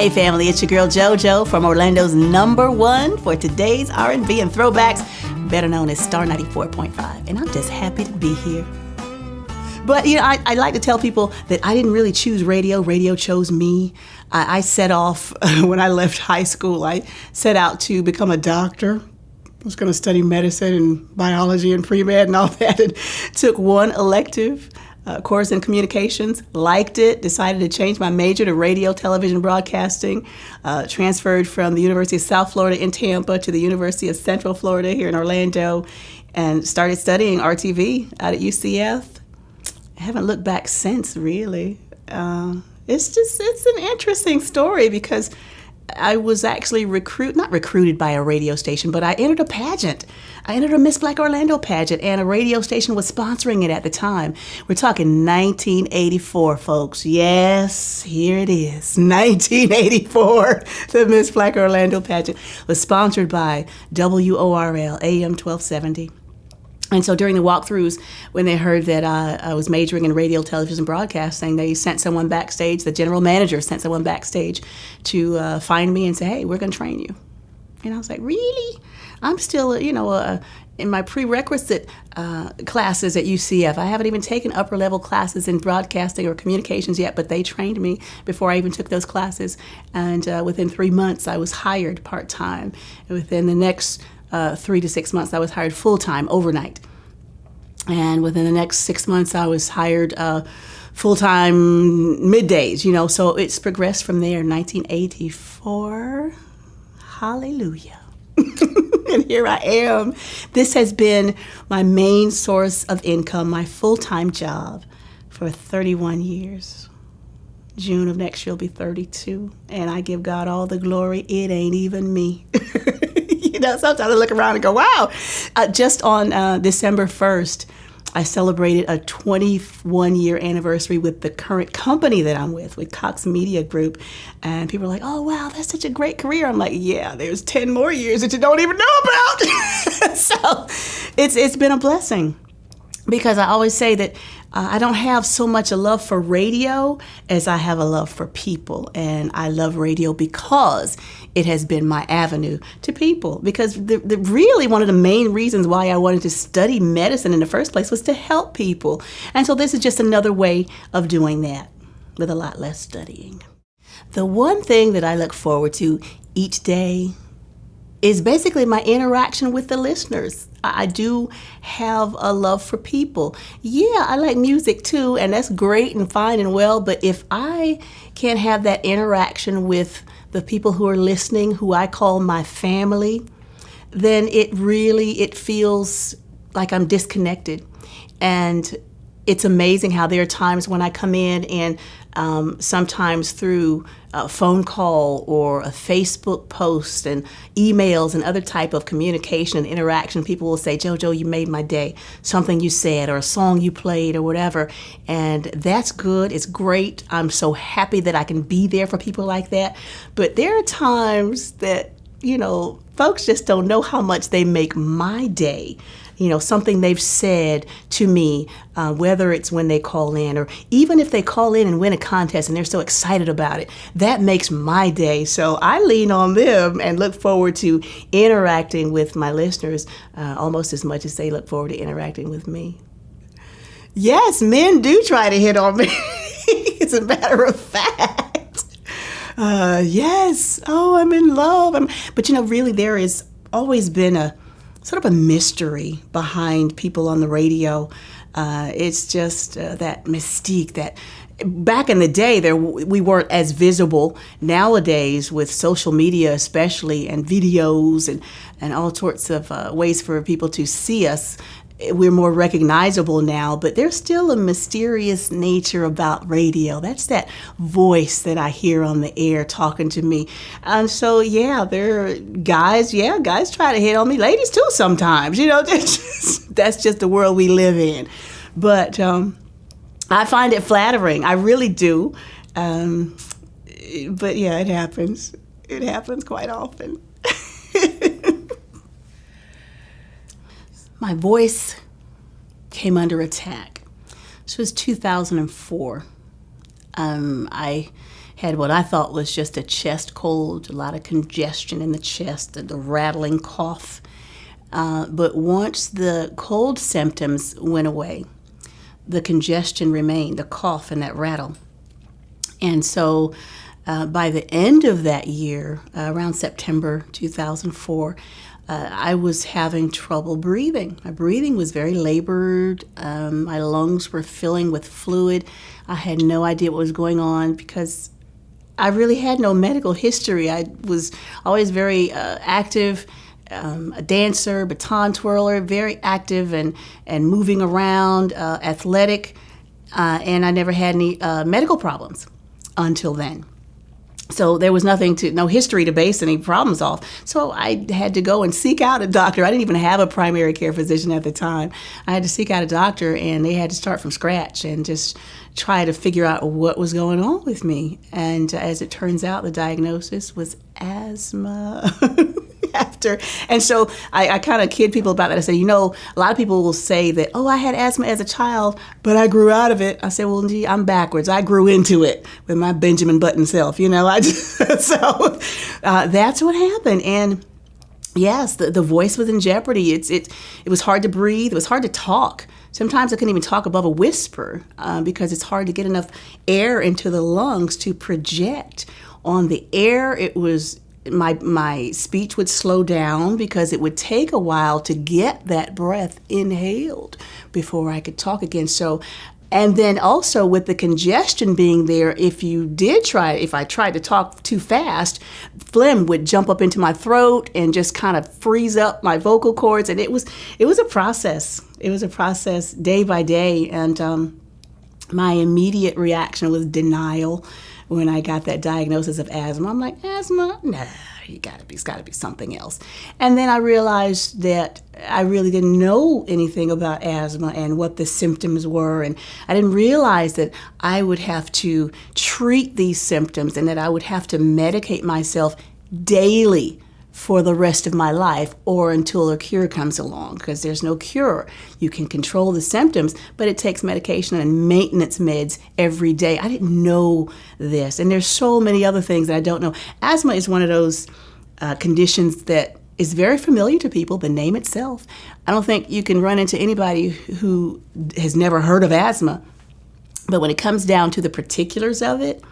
Hey family, it's your girl Jojo from Orlando's #1 for today's R&B and throwbacks, better known as Star 94.5, and I'm just happy to be here. But I like to tell people that I didn't really choose radio. Radio chose me. I set off when I left high school. I set out to become a doctor. I was going to study medicine and biology and pre-med and all that, and took one elective course in communications, liked it, decided to change my major to radio, television, broadcasting, transferred from the University of South Florida in Tampa to the University of Central Florida here in Orlando, and started studying RTV out at UCF. I haven't looked back since, really. It's an interesting story because I was actually not recruited by a radio station, but I entered a pageant. I entered a Miss Black Orlando pageant, and a radio station was sponsoring it at the time. We're talking 1984, folks. Yes, here it is. 1984. The Miss Black Orlando pageant was sponsored by WORL AM 1270. And so during the walkthroughs, when they heard that I was majoring in radio, television, broadcasting, they sent someone backstage, the general manager sent someone backstage to find me and say, hey, we're going to train you. And I was like, really? I'm still, in my prerequisite classes at UCF. I haven't even taken upper level classes in broadcasting or communications yet, but they trained me before I even took those classes. And within 3 months, I was hired part-time. And within the next 3 to 6 months, I was hired full-time overnight. And within the next 6 months, I was hired full-time middays, so it's progressed from there. 1984, hallelujah. And here I am. This has been my main source of income, my full-time job for 31 years. June of next year will be 32, and I give God all the glory. It ain't even me. Sometimes I look around and go, wow. Just on December 1st, I celebrated a 21-year anniversary with the current company that I'm with Cox Media Group. And people are like, oh, wow, that's such a great career. I'm like, yeah, there's 10 more years that you don't even know about. So it's been a blessing. Because I always say that I don't have so much a love for radio as I have a love for people. And I love radio because it has been my avenue to people. Because really one of the main reasons why I wanted to study medicine in the first place was to help people. And so this is just another way of doing that with a lot less studying. The one thing that I look forward to each day is basically my interaction with the listeners. I do have a love for people. Yeah, I like music too, and that's great and fine and well, but if I can't have that interaction with the people who are listening, who I call my family, then it feels like I'm disconnected. And it's amazing how there are times when I come in and sometimes through a phone call or a Facebook post and emails and other type of communication and interaction, people will say, Jojo, you made my day. Something you said or a song you played or whatever. And that's good. It's great. I'm so happy that I can be there for people like that. But there are times that, folks just don't know how much they make my day. Something they've said to me, whether it's when they call in or even if they call in and win a contest and they're so excited about it, that makes my day. So I lean on them and look forward to interacting with my listeners almost as much as they look forward to interacting with me. Yes, men do try to hit on me, as a matter of fact. Yes, oh, I'm in love. But really there has always been a sort of a mystery behind people on the radio. It's just that mystique that back in the day we weren't as visible. Nowadays with social media especially and videos and all sorts of ways for people to see us, we're more recognizable now, but there's still a mysterious nature about radio. That's that voice that I hear on the air talking to me. And so, there are guys try to hit on me. Ladies too sometimes, that's just the world we live in. But I find it flattering. I really do. But yeah, it happens. It happens quite often. My voice came under attack. This was 2004. I had what I thought was just a chest cold, a lot of congestion in the chest, the rattling cough. But once the cold symptoms went away, the congestion remained, the cough and that rattle. And so by the end of that year, around September 2004, I was having trouble breathing. My breathing was very labored. My lungs were filling with fluid. I had no idea what was going on because I really had no medical history. I was always very active, a dancer, baton twirler, very active and moving around, athletic, and I never had any medical problems until then. So there was no history to base any problems off. So I had to go and seek out a doctor. I didn't even have a primary care physician at the time. I had to seek out a doctor, and they had to start from scratch and just try to figure out what was going on with me. And as it turns out, the diagnosis was asthma. And so I kind of kid people about that. I say, a lot of people will say that, I had asthma as a child, but I grew out of it. I say, well, gee, I'm backwards. I grew into it with my Benjamin Button self, So that's what happened. And yes, the voice was in jeopardy. It was hard to breathe. It was hard to talk. Sometimes I couldn't even talk above a whisper because it's hard to get enough air into the lungs to project on the air. It was my speech would slow down because it would take a while to get that breath inhaled before I could talk again. So, and then also with the congestion being there, if I tried to talk too fast, phlegm would jump up into my throat and just kind of freeze up my vocal cords. And it was a process. It was a process day by day. And my immediate reaction was denial. When I got that diagnosis of asthma, I'm like, asthma? Nah, it's got to be something else. And then I realized that I really didn't know anything about asthma and what the symptoms were. And I didn't realize that I would have to treat these symptoms and that I would have to medicate myself daily for the rest of my life or until a cure comes along, because there's no cure. You can control the symptoms, but it takes medication and maintenance meds every day. I didn't know this, and there's so many other things that I don't know. Asthma is one of those conditions that is very familiar to people, the name itself. I don't think you can run into anybody who has never heard of asthma, but when it comes down to the particulars of it,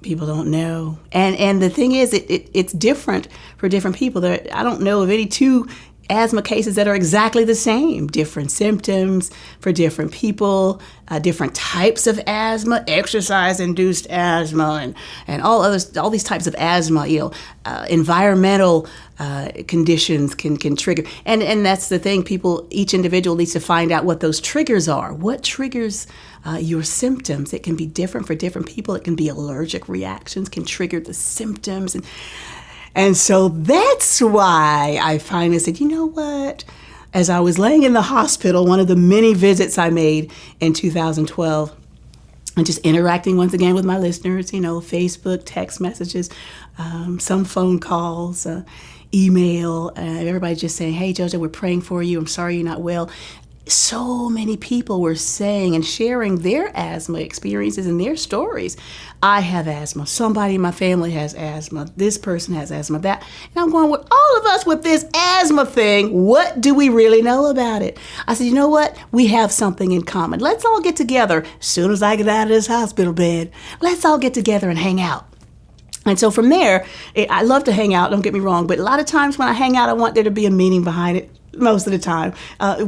people don't know. And the thing is, it's different for different people. I don't know of any two asthma cases that are exactly the same. Different symptoms for different people, different types of asthma, exercise-induced asthma, and all these types of asthma. Environmental conditions can trigger. And that's the thing. Each individual needs to find out what those triggers are. What triggers your symptoms? It can be different for different people. It can be allergic reactions can trigger the symptoms. And so that's why I finally said, you know what? As I was laying in the hospital, one of the many visits I made in 2012, and just interacting once again with my listeners, Facebook, text messages, some phone calls, email, everybody just saying, hey, Jojo, we're praying for you. I'm sorry you're not well. So many people were saying and sharing their asthma experiences and their stories. I have asthma. Somebody in my family has asthma. This person has asthma. That. And I'm going, with all of us with this asthma thing, what do we really know about it? I said, you know what? We have something in common. Let's all get together. As soon as I get out of this hospital bed, let's all get together and hang out. And so from there, I love to hang out, don't get me wrong, but a lot of times when I hang out, I want there to be a meaning behind it most of the time.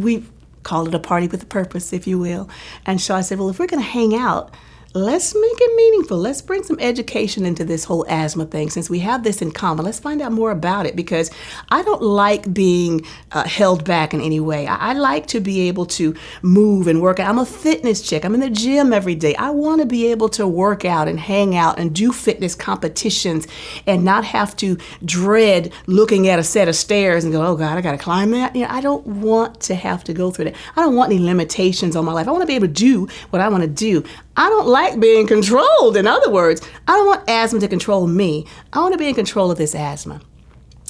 We call it a party with a purpose, if you will. And so I said, well, if we're going to hang out, let's make it meaningful. Let's bring some education into this whole asthma thing. Since we have this in common, let's find out more about it, because I don't like being held back in any way. I like to be able to move and work out. I'm a fitness chick. I'm in the gym every day. I want to be able to work out and hang out and do fitness competitions and not have to dread looking at a set of stairs and go, oh God, I got to climb that. I don't want to have to go through that. I don't want any limitations on my life. I want to be able to do what I want to do. I don't like being controlled. In other words, I don't want asthma to control me. I want to be in control of this asthma.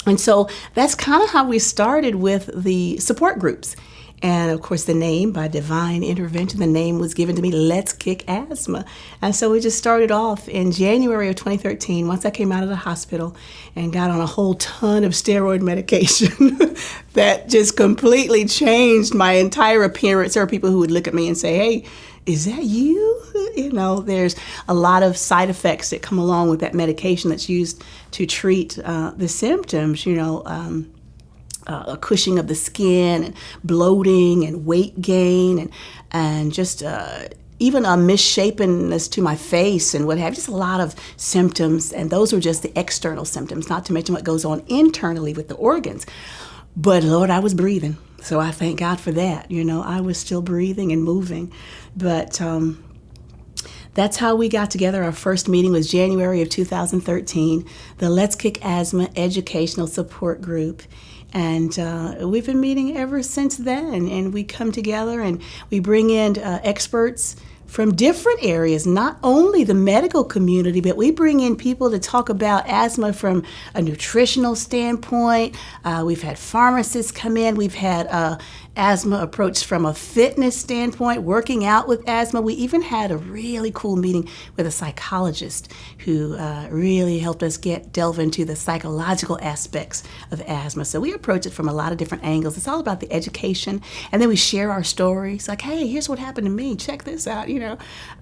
And so that's kind of how we started with the support groups. And of course, the name, by divine intervention, the name was given to me, Let's Kick Asthma. And so we just started off in January of 2013, once I came out of the hospital and got on a whole ton of steroid medication that just completely changed my entire appearance. There are people who would look at me and say, hey, is that you? You know, there's a lot of side effects that come along with that medication that's used to treat the symptoms, a cushioning of the skin and bloating and weight gain and just even a misshapenness to my face and what have you, just a lot of symptoms. And those were just the external symptoms, not to mention what goes on internally with the organs. But Lord, I was breathing. So I thank God for that. I was still breathing and moving. But that's how we got together. Our first meeting was January of 2013, the Let's Kick Asthma Educational Support Group. And we've been meeting ever since then. And we come together and we bring in experts from different areas, not only the medical community, but we bring in people to talk about asthma from a nutritional standpoint. We've had pharmacists come in. We've had asthma approach from a fitness standpoint, working out with asthma. We even had a really cool meeting with a psychologist who really helped us delve into the psychological aspects of asthma. So we approach it from a lot of different angles. It's all about the education, and then we share our stories. Like, hey, here's what happened to me. Check this out,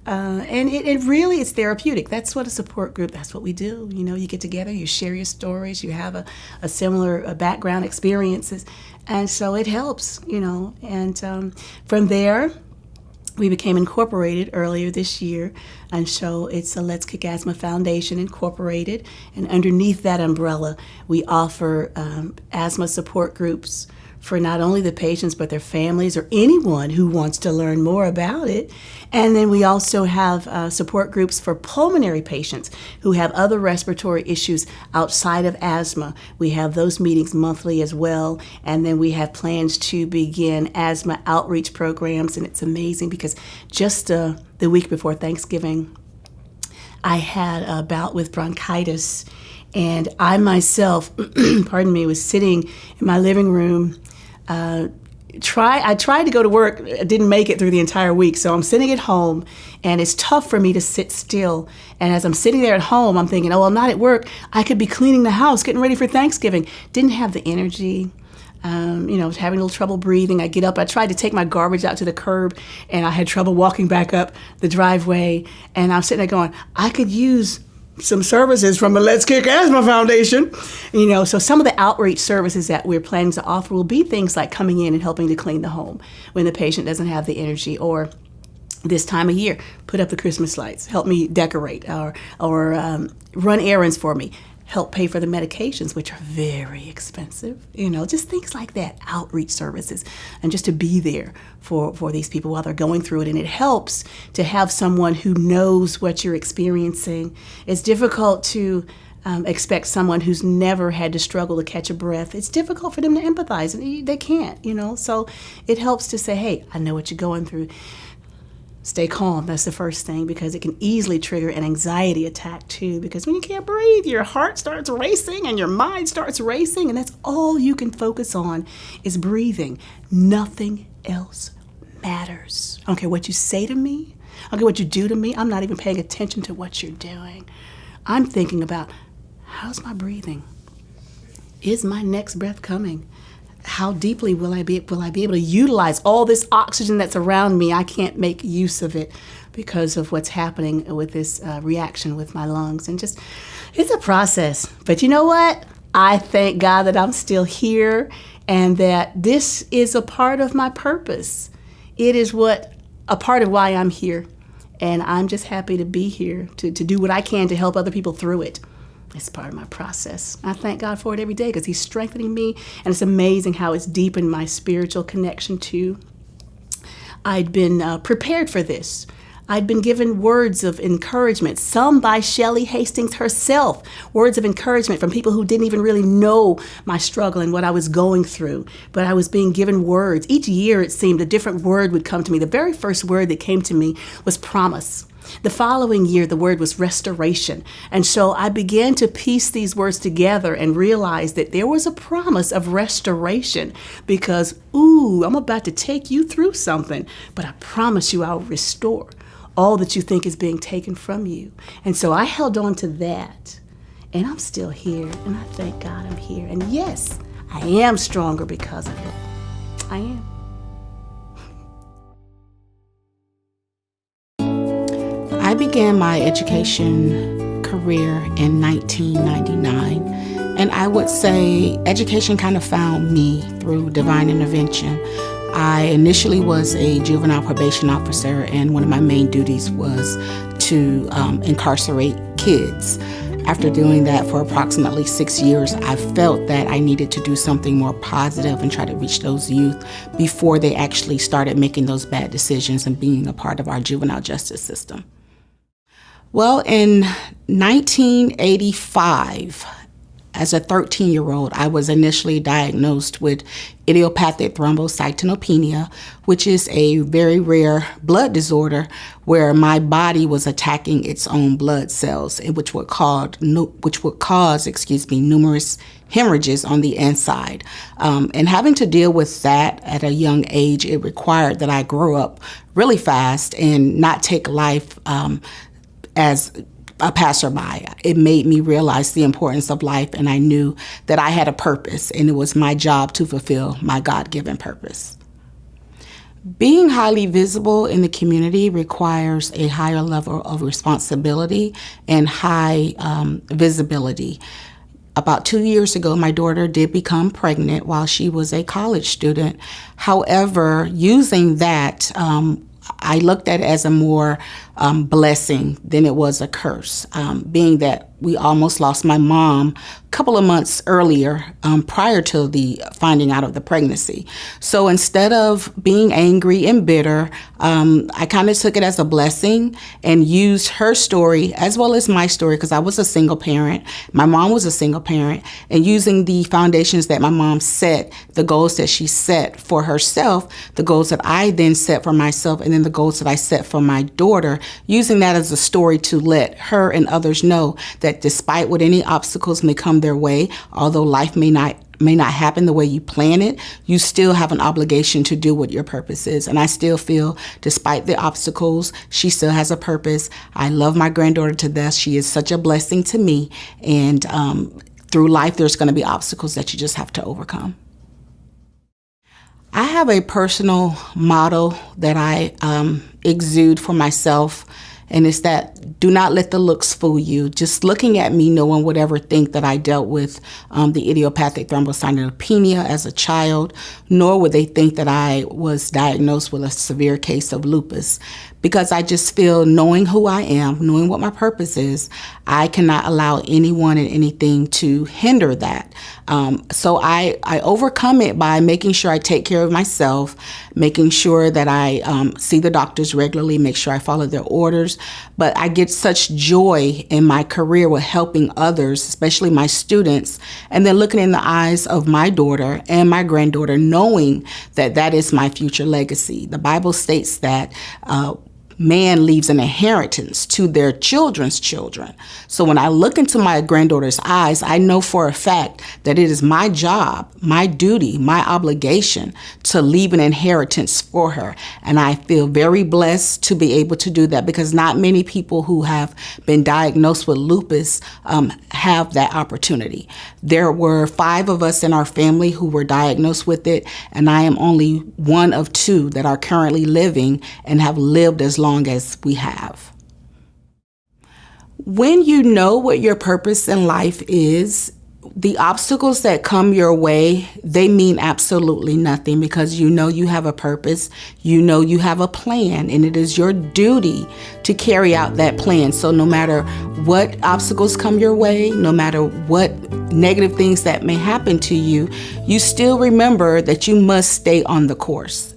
And it really is therapeutic. That's what a support group, that's what we do. You get together, you share your stories, you have a similar background experiences. And so it helps, and from there, we became incorporated earlier this year. And so it's a Let's Kick Asthma Foundation Incorporated. And underneath that umbrella, we offer asthma support groups for not only the patients, but their families or anyone who wants to learn more about it. And then we also have support groups for pulmonary patients who have other respiratory issues outside of asthma. We have those meetings monthly as well. And then we have plans to begin asthma outreach programs. And it's amazing because just the week before Thanksgiving, I had a bout with bronchitis. And I myself, was sitting in my living room. I tried to go to work, didn't make it through the entire week, so I'm sitting at home, and it's tough for me to sit still. And as I'm sitting there at home, I'm thinking, I'm not at work. I could be cleaning the house, getting ready for Thanksgiving. Didn't have the energy. Was having a little trouble breathing. I get up, I tried to take my garbage out to the curb, and I had trouble walking back up the driveway. And I'm sitting there going, I could use some services from the Let's Kick Asthma Foundation. So some of the outreach services that we're planning to offer will be things like coming in and helping to clean the home when the patient doesn't have the energy, or this time of year, put up the Christmas lights, help me decorate, or run errands for me, help pay for the medications, which are very expensive, just things like that, outreach services, and just to be there for these people while they're going through it. And it helps to have someone who knows what you're experiencing. It's difficult to expect someone who's never had to struggle to catch a breath. It's difficult for them to empathize, and they can't, so it helps to say, hey, I know what you're going through. Stay calm. That's the first thing, because it can easily trigger an anxiety attack too, because when you can't breathe, your heart starts racing and your mind starts racing, and that's all you can focus on is breathing. Nothing else matters. I don't care what you say to me. I don't care what you do to me. I'm not even paying attention to what you're doing. I'm thinking about, how's my breathing? Is my next breath coming? How deeply will I be able to utilize all this oxygen that's around me? I can't make use of it because of what's happening with this reaction with my lungs. And just, it's a process. But you know what? I thank God that I'm still here, and that this is a part of my purpose. It is a part of why I'm here. And I'm just happy to be here, to do what I can to help other people through it. It's part of my process. I thank God for it every day because He's strengthening me, and it's amazing how it's deepened my spiritual connection too. I'd been prepared for this. I'd been given words of encouragement, some by Shelley Hastings herself, words of encouragement from people who didn't even really know my struggle and what I was going through. But I was being given words. Each year, it seemed, a different word would come to me. The very first word that came to me was promise. The following year, the word was restoration. And so I began to piece these words together and realize that there was a promise of restoration because, I'm about to take you through something, but I promise you I'll restore all that you think is being taken from you. And so I held on to that, and I'm still here, and I thank God I'm here. And yes, I am stronger because of it. I am. I began my education career in 1999, and I would say education kind of found me through divine intervention. I initially was a juvenile probation officer, and one of my main duties was to incarcerate kids. After doing that for approximately 6 years, I felt that I needed to do something more positive and try to reach those youth before they actually started making those bad decisions and being a part of our juvenile justice system. Well, in 1985, as a 13-year-old, I was initially diagnosed with idiopathic thrombocytopenia, which is a very rare blood disorder where my body was attacking its own blood cells, which would cause numerous hemorrhages on the inside. And having to deal with that at a young age, it required that I grow up really fast and not take life as a passerby. It made me realize the importance of life, and I knew that I had a purpose, and it was my job to fulfill my God-given purpose. Being highly visible in the community requires a higher level of responsibility and high visibility. About 2 years ago, my daughter did become pregnant while she was a college student. However, using that, I looked at it as a more blessing than it was a curse, being that we almost lost my mom a couple of months earlier prior to the finding out of the pregnancy. So instead of being angry and bitter, I kind of took it as a blessing and used her story as well as my story, because I was a single parent. My mom was a single parent, and using the foundations that my mom set, the goals that she set for herself, the goals that I then set for myself, and then the goals that I set for my daughter, using that as a story to let her and others know that despite what any obstacles may come their way, although life may not happen the way you plan it, you still have an obligation to do what your purpose is. And I still feel, despite the obstacles, she still has a purpose. I love my granddaughter to death. She is such a blessing to me. And through life, there's going to be obstacles that you just have to overcome. I have a personal motto that I exude for myself, and it's that do not let the looks fool you. Just looking at me, no one would ever think that I dealt with the idiopathic thrombocytopenia as a child, nor would they think that I was diagnosed with a severe case of lupus. Because I just feel, knowing who I am, knowing what my purpose is, I cannot allow anyone and anything to hinder that. So I overcome it by making sure I take care of myself, making sure that I see the doctors regularly, make sure I follow their orders. But I get such joy in my career with helping others, especially my students, and then looking in the eyes of my daughter and my granddaughter, knowing that that is my future legacy. The Bible states that man leaves an inheritance to their children's children. So when I look into my granddaughter's eyes, I know for a fact that it is my job, my duty, my obligation to leave an inheritance for her. And I feel very blessed to be able to do that, because not many people who have been diagnosed with lupus have that opportunity. There were 5 of us in our family who were diagnosed with it, and I am only one of 2 that are currently living and have lived as long as we have. When you know what your purpose in life is, the obstacles that come your way, they mean absolutely nothing, because you know you have a purpose, you know you have a plan, and it is your duty to carry out that plan. So no matter what obstacles come your way, no matter what negative things that may happen to you, you still remember that you must stay on the course.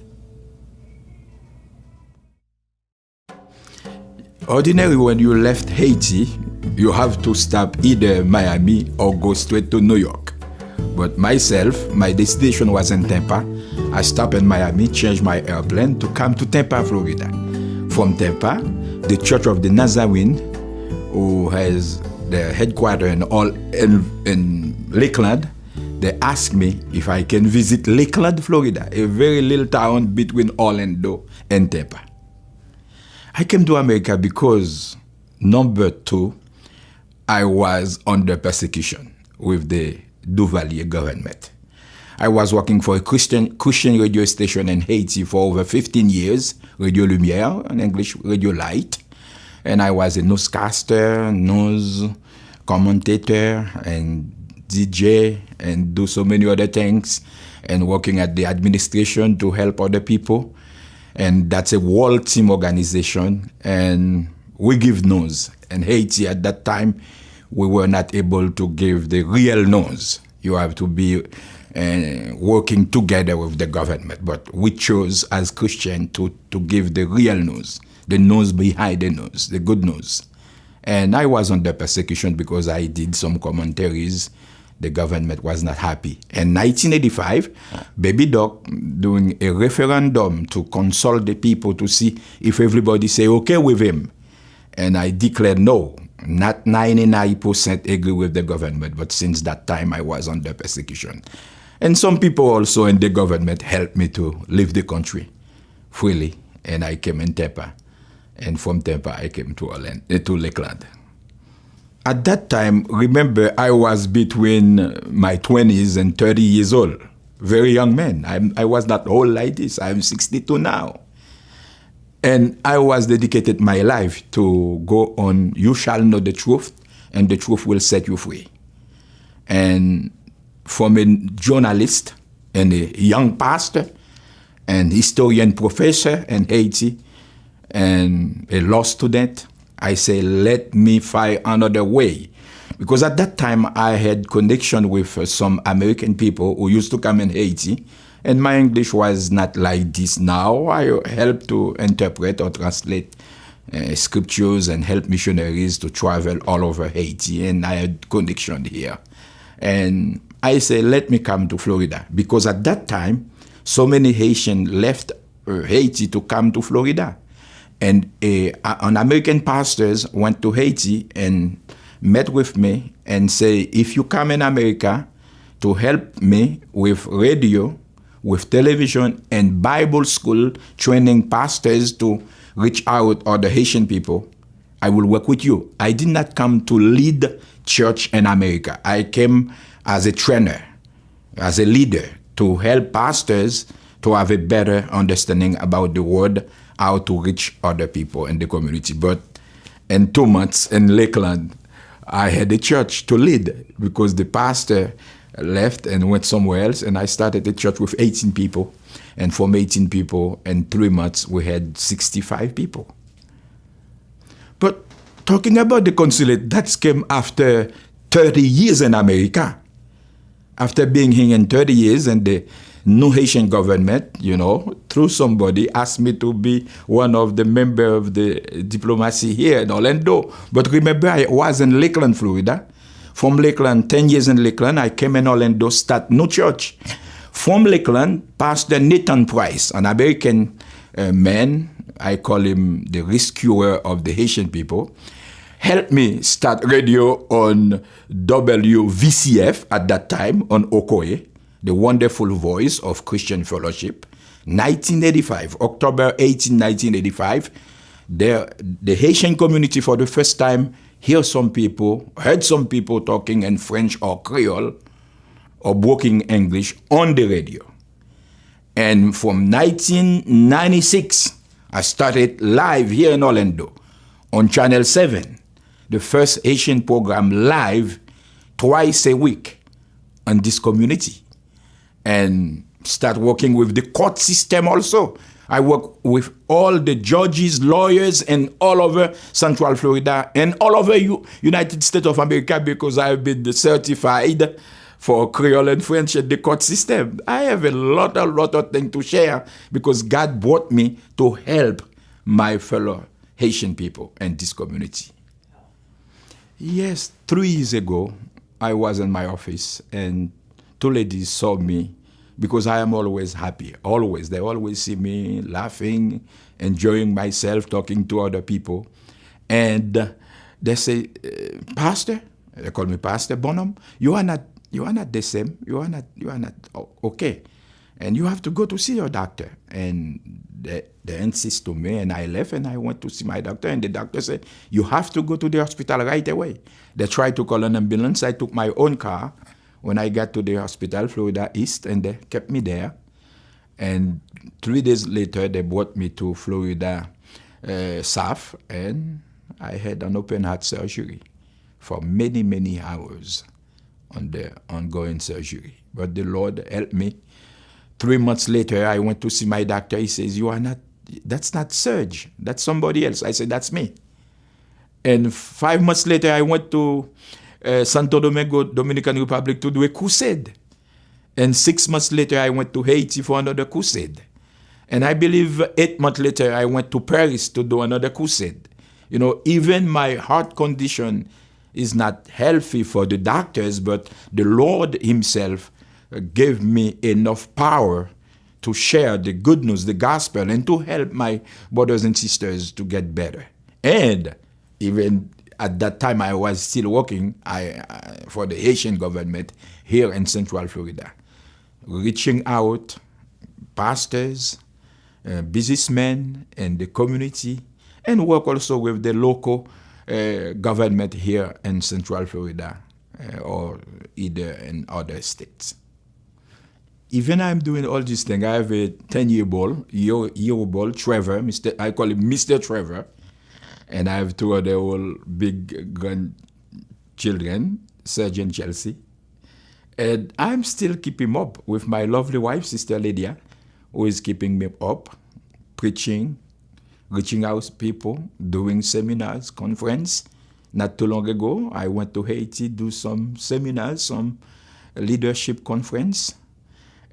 Ordinarily, when you left Haiti, you have to stop either Miami or go straight to New York. But myself, my destination was in Tampa. I stopped in Miami, changed my airplane to come to Tampa, Florida. From Tampa, the Church of the Nazarene, who has their headquarters in Lakeland. They asked me if I can visit Lakeland, Florida, a very little town between Orlando and Tampa. I came to America because, number two, I was under persecution with the Duvalier government. I was working for a Christian radio station in Haiti for over 15 years, Radio Lumière, in English, Radio Light. And I was a newscaster, news commentator, and DJ, and do so many other things, and working at the administration to help other people. And that's a world team organization, and we give news. In Haiti at that time, we were not able to give the real news. You have to be working together with the government. But we chose as Christians to give the real news, the news behind the news, the good news. And I was under persecution because I did some commentaries. The government was not happy. In 1985, Baby Doc doing a referendum to consult the people to see if everybody say okay with him. And I declared no, not 99% agree with the government, but since that time I was under persecution. And some people also in the government helped me to leave the country freely, and I came in Tampa. And from Tampa I came to Lakeland. At that time, remember, I was between my 20s and 30 years old. Very young man. I was not old like this. I'm 62 now. And I was dedicated my life to go on, you shall know the truth, and the truth will set you free. And from a journalist and a young pastor and historian professor in Haiti and a law student, I say, let me find another way. Because at that time, I had connection with some American people who used to come in Haiti, and my English was not like this now. I help to interpret or translate scriptures and help missionaries to travel all over Haiti, and I had connection here. And I say, let me come to Florida, because at that time, so many Haitians left Haiti to come to Florida. And an American pastors went to Haiti and met with me and say, if you come in America to help me with radio, with television, and Bible school, training pastors to reach out other Haitian people, I will work with you. I did not come to lead church in America. I came as a trainer, as a leader, to help pastors to have a better understanding about the word, how to reach other people in the community. But in 2 months in Lakeland, I had a church to lead because the pastor left and went somewhere else, and I started a church with 18 people. And from 18 people, in 3 months, we had 65 people. But talking about the consulate, that came after 30 years in America. After being here in 30 years, and the new Haitian government, through somebody, asked me to be one of the members of the diplomacy here in Orlando. But remember, I was in Lakeland, Florida. From Lakeland, 10 years in Lakeland, I came in Orlando, start new church. From Lakeland, Pastor Nathan Price, an American man, I call him the rescuer of the Haitian people, helped me start radio on WVCF at that time, on Okoye, the wonderful voice of Christian fellowship. 1985, October 18, 1985, the Haitian community for the first time heard some people talking in French or Creole or broken English on the radio. And from 1996, I started live here in Orlando on Channel 7, the first Haitian program live twice a week on this community. And start working with the court system also. I work with all the judges, lawyers, and all over Central Florida and all over United States of America, because I've been certified for Creole and French in the court system. I have a lot of things to share because God brought me to help my fellow Haitian people and this community. Yes, 3 years ago, I was in my office and 2 ladies saw me because I am always happy. Always. They always see me laughing, enjoying myself, talking to other people. And they say, Pastor, they call me Pastor Bonham, you are not the same. You are not okay. And you have to go to see your doctor. And they insist to me, and I left and I went to see my doctor, and the doctor said, you have to go to the hospital right away. They tried to call an ambulance. I took my own car when I got to the hospital, Florida East, and they kept me there. And 3 days later, they brought me to Florida South, and I had an open heart surgery for many, many hours on the ongoing surgery. But the Lord helped me. 3 months later, I went to see my doctor. He says, that's not Serge. That's somebody else. I said, that's me. And 5 months later, I went to Santo Domingo, Dominican Republic, to do a crusade. And 6 months later, I went to Haiti for another crusade. And I believe 8 months later, I went to Paris to do another crusade. You know, even my heart condition is not healthy for the doctors, but the Lord himself gave me enough power to share the good news, the gospel, and to help my brothers and sisters to get better. And even at that time, I was still working for the Haitian government here in Central Florida, reaching out pastors, businessmen, and the community, and work also with the local government here in Central Florida or either in other states. Even I'm doing all these things, I have a 10-year-old Trevor, I call him Mr. Trevor, and I have 2 other old big grandchildren, Serge and Chelsea. And I'm still keeping up with my lovely wife, Sister Lydia, who is keeping me up, preaching, reaching out to people, doing seminars, conference. Not too long ago, I went to Haiti, do some seminars, some leadership conference.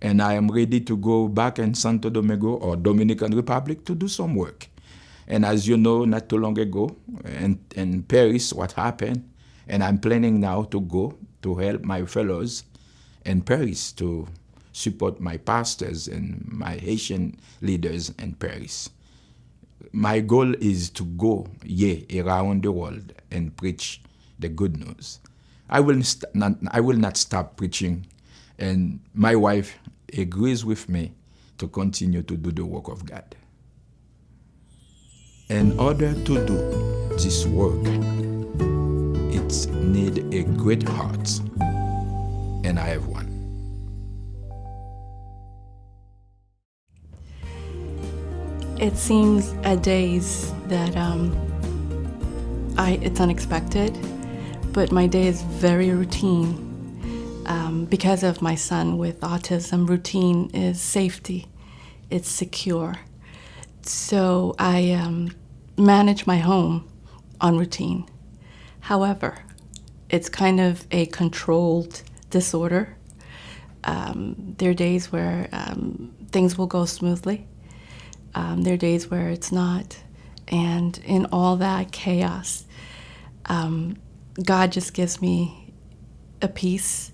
And I am ready to go back in Santo Domingo or Dominican Republic to do some work. And as you know, not too long ago, in Paris, what happened, and I'm planning now to go to help my fellows in Paris to support my pastors and my Haitian leaders in Paris. My goal is to go around the world and preach the good news. I will not stop preaching, and my wife agrees with me to continue to do the work of God. In order to do this work, it needs a great heart, and I have one. It seems at days that it's unexpected, but my day is very routine. Because of my son with autism, routine is safety. It's secure. So I manage my home on routine. However, it's kind of a controlled disorder. There are days where things will go smoothly. There are days where it's not. And in all that chaos, God just gives me a peace.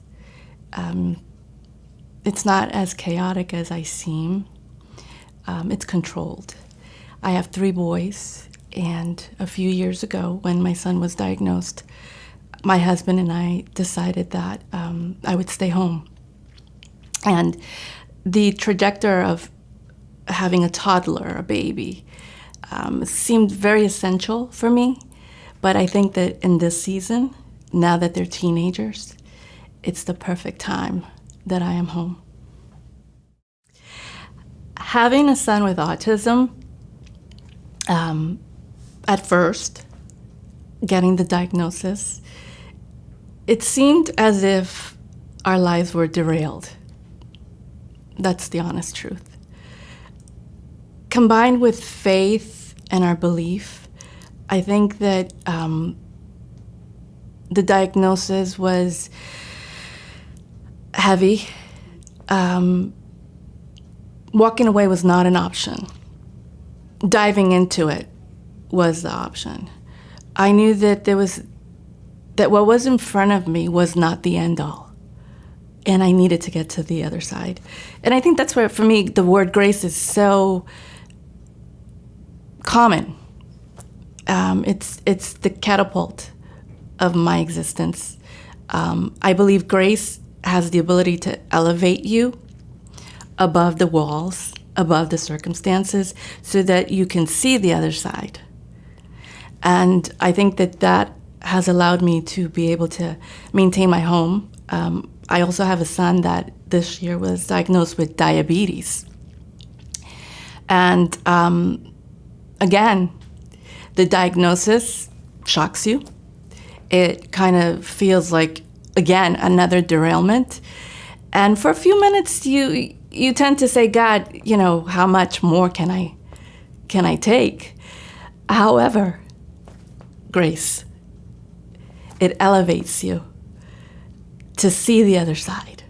It's not as chaotic as I seem. It's controlled. I have 3 boys, and a few years ago when my son was diagnosed, my husband and I decided that I would stay home. And the trajectory of having a toddler, a baby, seemed very essential for me. But I think that in this season, now that they're teenagers, it's the perfect time that I am home. Having a son with autism, at first, getting the diagnosis, it seemed as if our lives were derailed. That's the honest truth. Combined with faith and our belief, I think that the diagnosis was heavy. Walking away was not an option. Diving into it was the option. I knew that what was in front of me was not the end all. and I needed to get to the other side. And I think that's where, for me, the word grace is so common. It's the catapult of my existence. I believe grace has the ability to elevate you above the walls, above the circumstances, so that you can see the other side. And I think that has allowed me to be able to maintain my home. I also have a son that this year was diagnosed with diabetes. And again, the diagnosis shocks you. It kind of feels like, again, another derailment. And for a few minutes, you tend to say, God, how much more can I take? However, grace, it elevates you to see the other side,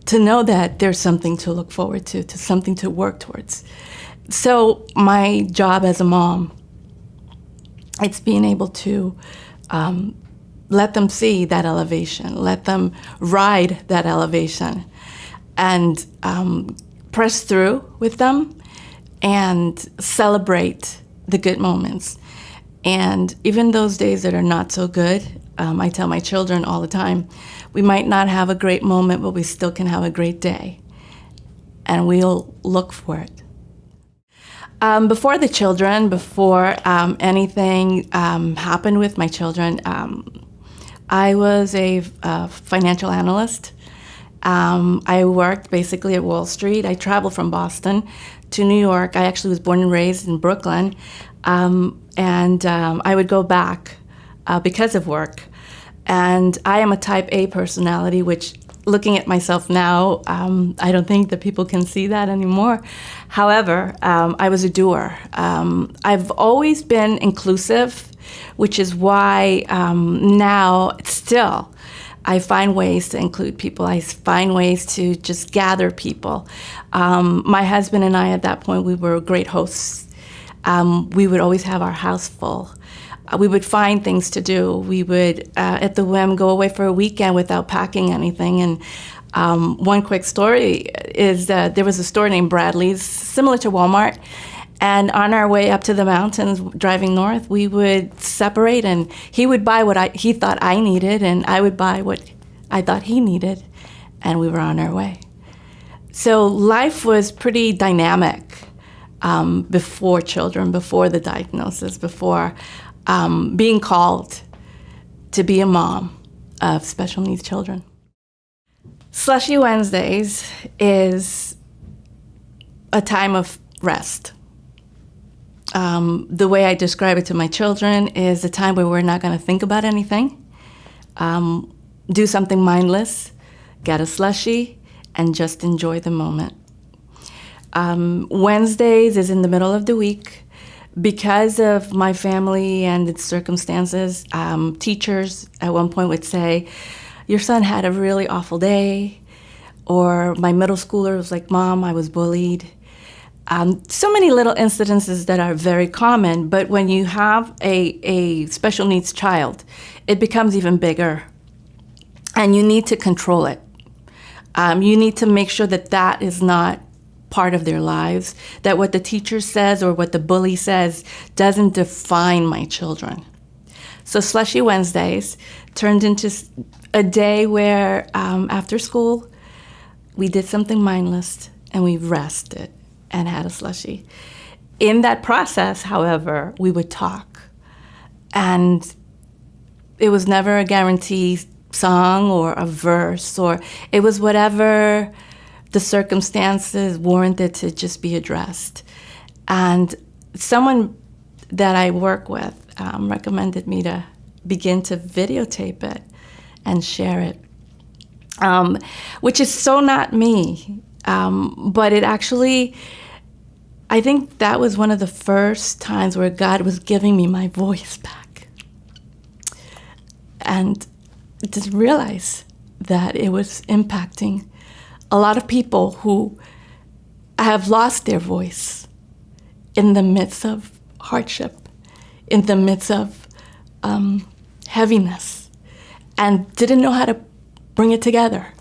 to know that there's something to look forward to something to work towards. So my job as a mom, it's being able to let them see that elevation, let them ride that elevation, and press through with them and celebrate the good moments. And even those days that are not so good, I tell my children all the time, we might not have a great moment, but we still can have a great day. And we'll look for it. Before the children, before anything happened with my children, I was a financial analyst. I worked basically at Wall Street. I traveled from Boston to New York. I actually was born and raised in Brooklyn. And I would go back because of work. And I am a type A personality, which, looking at myself now, I don't think that people can see that anymore. However, I was a doer. I've always been inclusive, which is why now still I find ways to include people. I find ways to just gather people. My husband and I, at that point, we were great hosts. We would always have our house full. We would find things to do. We would, at the whim, go away for a weekend without packing anything. And one quick story is that there was a store named Bradley's, similar to Walmart. And on our way up to the mountains, driving north, we would separate, and he would buy what he thought I needed, and I would buy what I thought he needed, and we were on our way. So life was pretty dynamic before children, before the diagnosis, before being called to be a mom of special needs children. Slushy Wednesdays is a time of rest. The way I describe it to my children is a time where we're not going to think about anything, do something mindless, get a slushie, and just enjoy the moment. Wednesdays is in the middle of the week. Because of my family and its circumstances, teachers at one point would say, your son had a really awful day. Or my middle schooler was like, Mom, I was bullied. So many little incidences that are very common, but when you have a special needs child, it becomes even bigger. And you need to control it. You need to make sure that that is not part of their lives, that what the teacher says or what the bully says doesn't define my children. So Slushy Wednesdays turned into a day where after school, we did something mindless and we rested and had a slushie. In that process, however, we would talk. And it was never a guaranteed song or a verse, or it was whatever the circumstances warranted to just be addressed. And someone that I work with recommended me to begin to videotape it and share it, which is so not me. But it actually, I think that was one of the first times where God was giving me my voice back. And I didn't realize that it was impacting a lot of people who have lost their voice in the midst of hardship, in the midst of heaviness, and didn't know how to bring it together.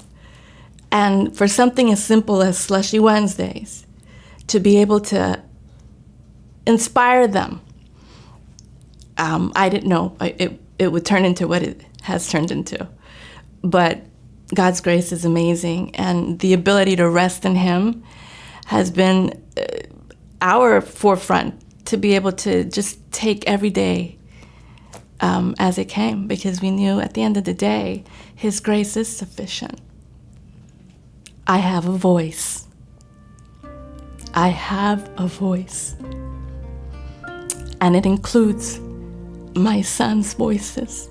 And for something as simple as Slushy Wednesdays, to be able to inspire them, I didn't know it would turn into what it has turned into. But God's grace is amazing, and the ability to rest in Him has been our forefront to be able to just take every day as it came, because we knew at the end of the day, His grace is sufficient. I have a voice. I have a voice. And it includes my son's voices.